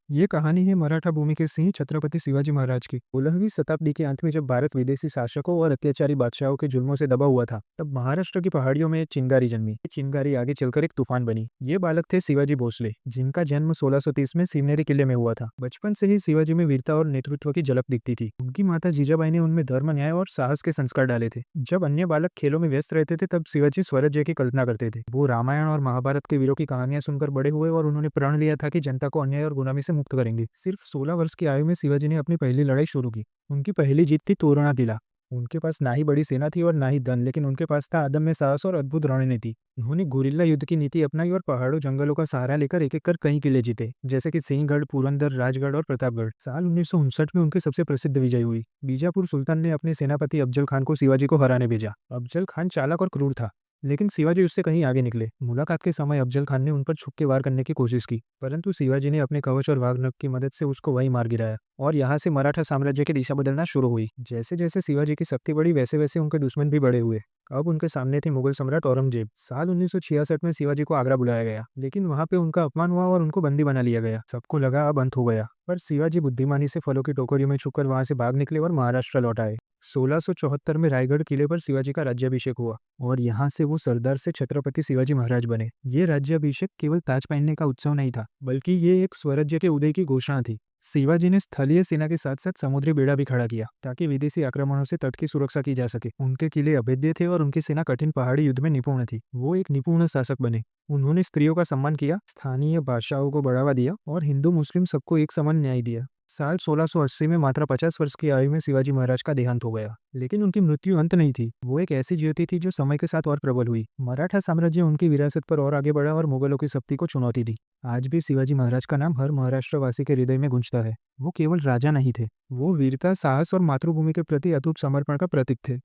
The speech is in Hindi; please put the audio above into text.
ये कहानी है मराठा भूमि के सिंह छत्रपति शिवाजी महाराज की। 16वीं शताब्दी के अंत में जब भारत विदेशी शासकों और अत्याचारी बादशाहों के जुल्मों से दबा हुआ था, तब महाराष्ट्र की पहाड़ियों में एक चिंगारी जन्मी। ये चिंगारी आगे चलकर एक तूफान बनी। ये बालक थे शिवाजी भोसले, जिनका जन्म 1630 में शिवनेरी किले में हुआ था। बचपन से ही शिवाजी में वीरता और नेतृत्व की झलक दिखती थी। उनकी माता जीजाबाई ने उनमें धर्म, न्याय और साहस के संस्कार डाले थे। जब अन्य बालक खेलों में व्यस्त रहते थे, तब शिवाजी स्वराज्य की कल्पना करते थे। वो रामायण और महाभारत के वीरों की कहानियां सुनकर बड़े हुए और उन्होंने प्रण लिया था कि जनता को अन्याय और गुलामी से मुक्त करेंगे। सिर्फ 16 वर्ष की आयु में शिवाजी ने अपनी पहली लड़ाई शुरू की। उनकी पहली जीत थी तोरणा किला। उनके पास ना ही बड़ी सेना थी और ना ही धन, लेकिन उनके पास था अदम्य साहस और अद्भुत रणनीति। उन्होंने गुरिल्ला युद्ध की नीति अपनाई और पहाड़ों जंगलों का सहारा लेकर एक एक कर कई किले जीते, जैसे कि सिंहगढ़, पुरंदर, राजगढ़ और प्रतापगढ़। साल 1959 में उनकी सबसे प्रसिद्ध विजय हुई। बीजापुर सुल्तान ने अपने सेनापति अफजल खान को शिवाजी को हराने भेजा। अफजल खान चालाक और क्रूर था, लेकिन शिवाजी उससे कहीं आगे निकले। मुलाकात के समय अफजल खान ने उन पर छुप के वार करने की कोशिश की, परंतु शिवाजी ने अपने कवच और वाघनख की मदद से उसको वहीं मार गिराया और यहाँ से मराठा साम्राज्य की दिशा बदलना शुरू हुई। जैसे जैसे शिवाजी की शक्ति बढ़ी, वैसे वैसे उनके दुश्मन भी बड़े हुए। अब उनके सामने थे मुगल सम्राट औरंगजेब। साल 1966 में शिवाजी को आगरा बुलाया गया, लेकिन वहां पे उनका अपमान हुआ और उनको बंदी बना लिया गया। सबको लगा अब अंत हो गया, पर शिवाजी बुद्धिमानी से फलों की टोकरियों में छुपकर वहां से भाग निकले और महाराष्ट्र लौट आए। 1674 में रायगढ़ किले पर शिवाजी का राज्याभिषेक हुआ और यहाँ से वो सरदार से छत्रपति शिवाजी महाराज बने। ये राज्याभिषेक केवल ताज पहनने का उत्सव नहीं था, बल्कि ये एक स्वराज्य के उदय की घोषणा थी। शिवाजी ने स्थलीय सेना के साथ साथ समुद्री बेड़ा भी खड़ा किया, ताकि विदेशी आक्रमणों से तट की सुरक्षा की जा सके। उनके किले अभेद्य थे और उनकी सेना कठिन पहाड़ी युद्ध में निपुण थी। वो एक निपुण शासक बने। उन्होंने स्त्रियों का सम्मान किया, स्थानीय भाषाओं को बढ़ावा दिया और हिंदू मुस्लिम सबको एक समान न्याय दिया। साल 1680 में मात्र 50 वर्ष की आयु में शिवाजी महाराज का देहांत हो गया, लेकिन उनकी मृत्यु अंत नहीं थी। वो एक ऐसी ज्योति थी जो समय के साथ और प्रबल हुई। मराठा साम्राज्य उनकी विरासत पर और आगे बढ़ा और मुगलों की शक्ति को चुनौती दी। आज भी शिवाजी महाराज का नाम हर महाराष्ट्रवासी के हृदय में गूंजता है। वो केवल राजा नहीं थे, वो वीरता, साहस और मातृभूमि के प्रति अटूट समर्पण का प्रतीक थे।